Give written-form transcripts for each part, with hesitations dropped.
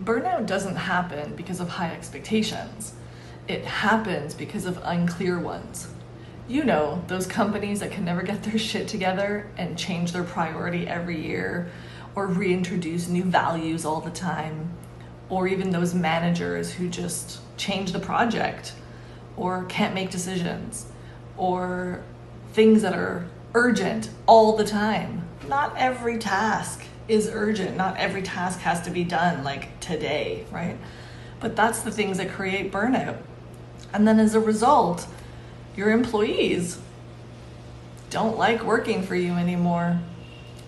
Burnout doesn't happen because of high expectations. It happens because of unclear ones. You know, those companies that can never get their shit together and change their priority every year, or reintroduce new values all the time, or even those managers who just change the project or can't make decisions, or things that are urgent all the time. Not every task is urgent. Not every task has to be done like today, right? But that's the things that create burnout. And then as a result, your employees don't like working for you anymore,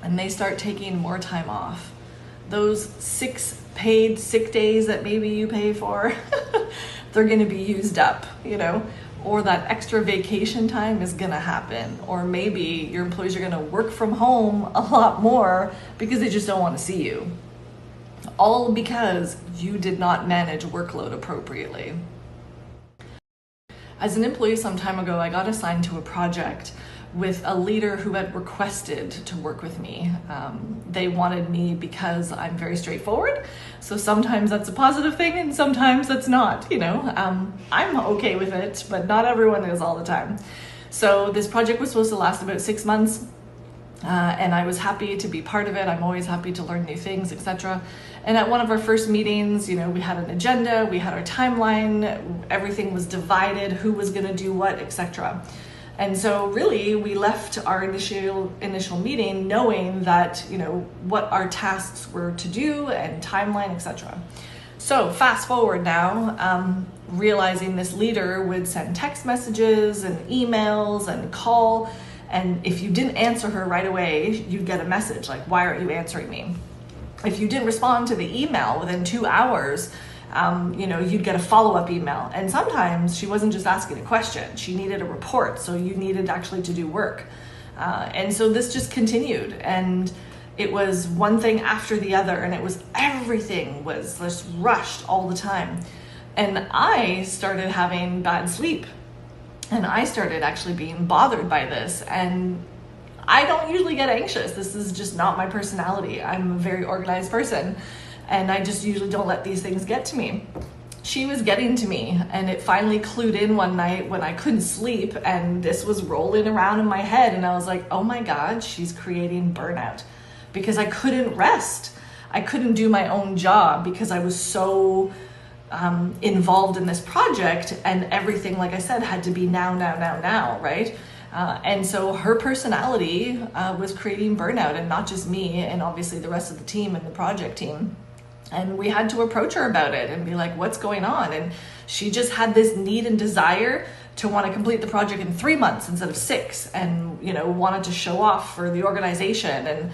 and they start taking more time off. Those 6 paid sick days that maybe you pay for, they're gonna be used up, you know? Or that extra vacation time is gonna happen. Or maybe your employees are gonna work from home a lot more because they just don't wanna see you. All because you did not manage workload appropriately. As an employee some time ago, I got assigned to a project with a leader who had requested to work with me. They wanted me because I'm very straightforward. So sometimes that's a positive thing and sometimes that's not, you know. I'm okay with it, but not everyone is all the time. So this project was supposed to last about 6 months. And I was happy to be part of it. I'm always happy to learn new things, etc. And at one of our first meetings, you know, we had an agenda, we had our timeline, everything was divided, who was going to do what, etc. And so really we left our initial meeting knowing that, you know, what our tasks were to do and timeline, etc. So fast forward now, realizing this leader would send text messages and emails and call. And if you didn't answer her right away, you'd get a message like, why aren't you answering me? If you didn't respond to the email within 2 hours, you know, you'd get a follow-up email. And sometimes she wasn't just asking a question, she needed a report. So you needed actually to do work. And so this just continued. And it was one thing after the other. And it was everything was just rushed all the time. And I started having bad sleep. And I started actually being bothered by this. And I don't usually get anxious. This is just not my personality. I'm a very organized person. And I just usually don't let these things get to me. She was getting to me, and it finally clued in one night when I couldn't sleep and this was rolling around in my head. And I was like, oh my God, she's creating burnout, because I couldn't rest. I couldn't do my own job because I was so involved in this project, and everything, like I said, had to be now, right? And so her personality was creating burnout, and not just me, and obviously the rest of the team and the project team. And we had to approach her about it and be like, what's going on? And she just had this need and desire to want to complete the project in 3 months instead of 6, and, you know, wanted to show off for the organization. And I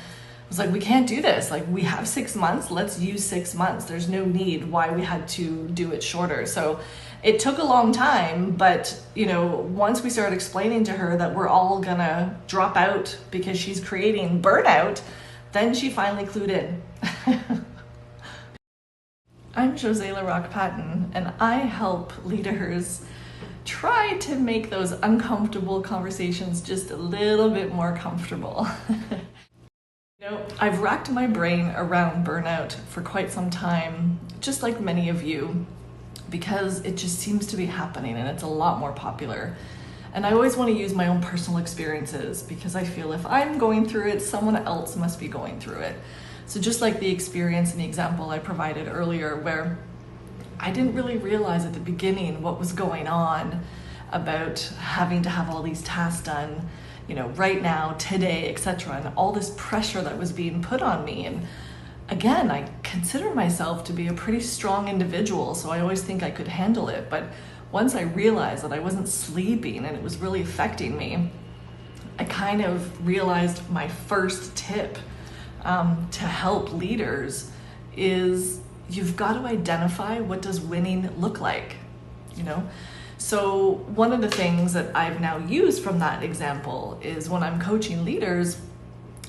was like, we can't do this. Like, we have 6 months, let's use 6 months. There's no need why we had to do it shorter. So it took a long time, but, you know, once we started explaining to her that we're all gonna drop out because she's creating burnout, then she finally clued in. I'm Jose LaRock Patton, and I help leaders try to make those uncomfortable conversations just a little bit more comfortable. You know, I've racked my brain around burnout for quite some time, just like many of you, because it just seems to be happening and it's a lot more popular. And I always want to use my own personal experiences, because I feel if I'm going through it, someone else must be going through it. So just like the experience and the example I provided earlier, where I didn't really realize at the beginning what was going on about having to have all these tasks done, you know, right now, today, etc., and all this pressure that was being put on me. And again, I consider myself to be a pretty strong individual, so I always think I could handle it. But once I realized that I wasn't sleeping and it was really affecting me, I kind of realized my first tip to help leaders is you've got to identify what does winning look like, you know? So one of the things that I've now used from that example is when I'm coaching leaders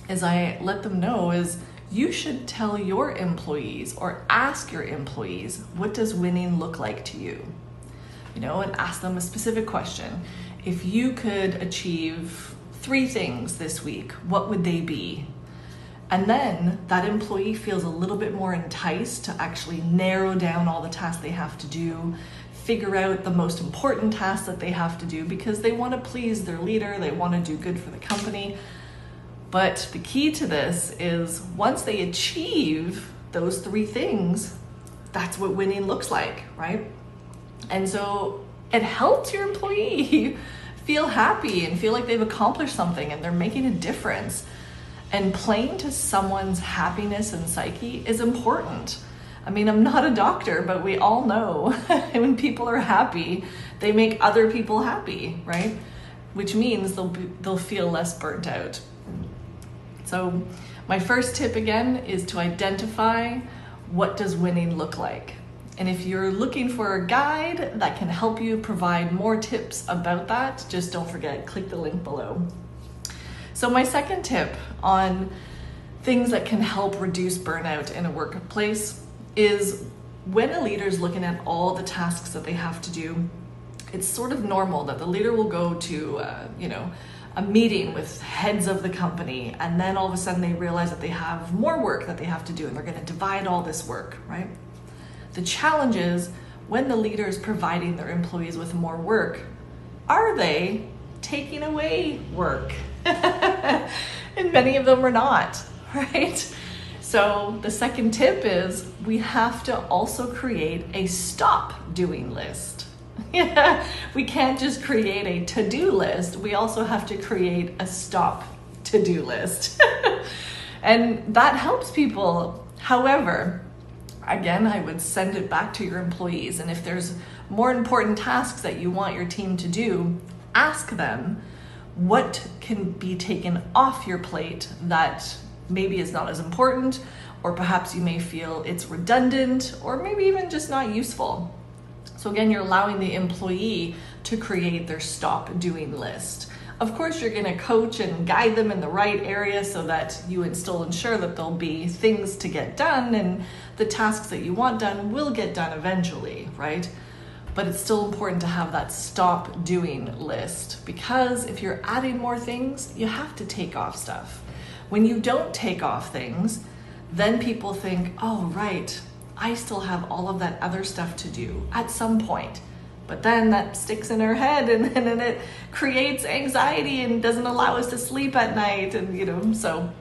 is I let them know is you should tell your employees or ask your employees, what does winning look like to you? You know, and ask them a specific question. If you could achieve 3 things this week, what would they be? And then that employee feels a little bit more enticed to actually narrow down all the tasks they have to do, figure out the most important tasks that they have to do, because they want to please their leader, they want to do good for the company. But the key to this is once they achieve those three things, that's what winning looks like, right? And so it helps your employee feel happy and feel like they've accomplished something and they're making a difference. And playing to someone's happiness and psyche is important. I mean, I'm not a doctor, but we all know when people are happy, they make other people happy, right? Which means they'll feel less burnt out. So my first tip again is to identify what does winning look like. And if you're looking for a guide that can help you provide more tips about that, just don't forget, click the link below. So my second tip on things that can help reduce burnout in a workplace is when a leader is looking at all the tasks that they have to do, it's sort of normal that the leader will go to a meeting with heads of the company, and then all of a sudden they realize that they have more work that they have to do and they're going to divide all this work, right? The challenge is when the leader is providing their employees with more work, are they taking away work? And many of them are not, right? So the second tip is we have to also create a stop doing list. We can't just create a to-do list. We also have to create a stop to-do list. And that helps people. However, again, I would send it back to your employees. And if there's more important tasks that you want your team to do, ask them what can be taken off your plate that maybe is not as important, or perhaps you may feel it's redundant, or maybe even just not useful. So again, you're allowing the employee to create their stop doing list. Of course, you're going to coach and guide them in the right area so that you still ensure that there'll be things to get done and the tasks that you want done will get done eventually, right? But it's still important to have that stop doing list, because if you're adding more things, you have to take off stuff. When you don't take off things, then people think, oh, right, I still have all of that other stuff to do at some point. But then that sticks in our head and then it creates anxiety and doesn't allow us to sleep at night. And, so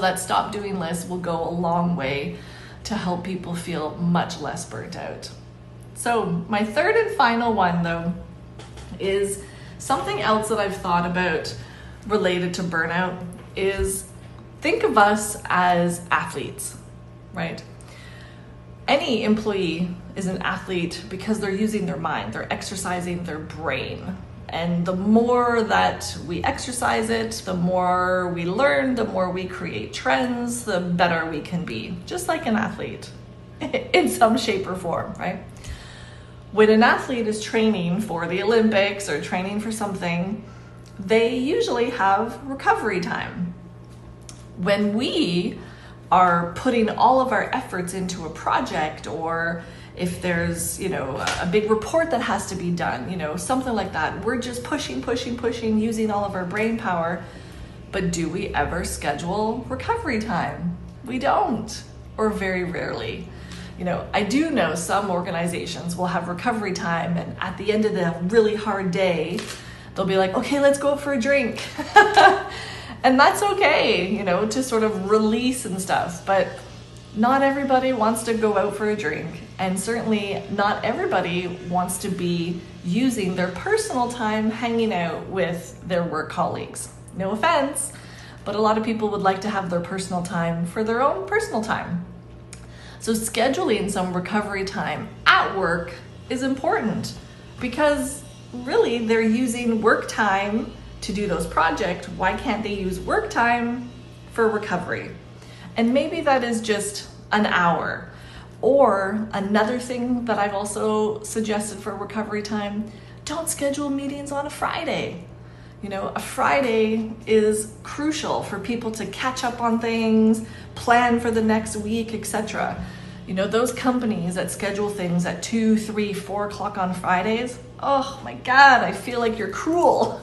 that stop doing list will go a long way to help people feel much less burnt out. So my third and final one, though, is something else that I've thought about related to burnout is think of us as athletes, right? Any employee is an athlete because they're using their mind, they're exercising their brain. And the more that we exercise it, the more we learn, the more we create trends, the better we can be, just like an athlete in some shape or form, right? When an athlete is training for the Olympics or training for something, they usually have recovery time. When we are putting all of our efforts into a project, or if there's, a big report that has to be done, something like that, we're just pushing, using all of our brain power. But do we ever schedule recovery time? We don't, or very rarely. I do know some organizations will have recovery time, and at the end of the really hard day, they'll be like, okay, let's go for a drink. And that's okay, to sort of release and stuff. But not everybody wants to go out for a drink. And certainly not everybody wants to be using their personal time hanging out with their work colleagues. No offense, but a lot of people would like to have their personal time for their own personal time. So scheduling some recovery time at work is important, because really they're using work time to do those projects. Why can't they use work time for recovery? And maybe that is just an hour. Or another thing that I've also suggested for recovery time, don't schedule meetings on a Friday. A Friday is crucial for people to catch up on things, plan for the next week, etc. Those companies that schedule things at 2, 3, 4 o'clock on Fridays, oh my God, I feel like you're cruel,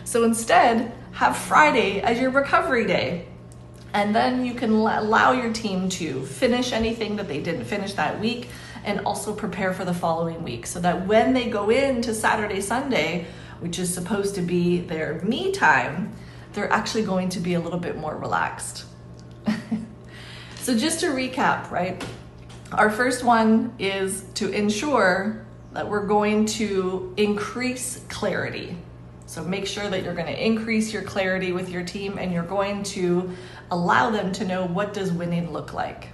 So instead, have Friday as your recovery day. And then you can allow your team to finish anything that they didn't finish that week, and also prepare for the following week, so that when they go into Saturday, Sunday, which is supposed to be their me time, they're actually going to be a little bit more relaxed. So just to recap, right? Our first one is to ensure that we're going to increase clarity. So make sure that you're going to increase your clarity with your team, and you're going to allow them to know, what does winning look like?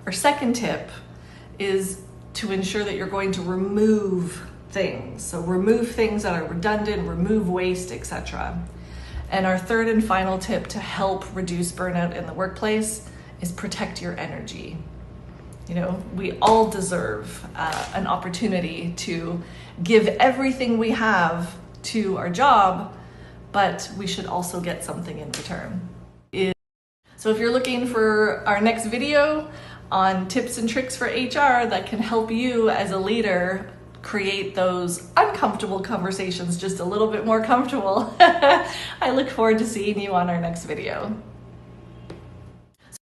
Our second tip is to ensure that you're going to remove things. So remove things that are redundant, remove waste, etc. And our third and final tip to help reduce burnout in the workplace is protect your energy. You know, we all deserve an opportunity to give everything we have to our job, but we should also get something in return. So if you're looking for our next video on tips and tricks for HR that can help you as a leader create those uncomfortable conversations just a little bit more comfortable, I look forward to seeing you on our next video.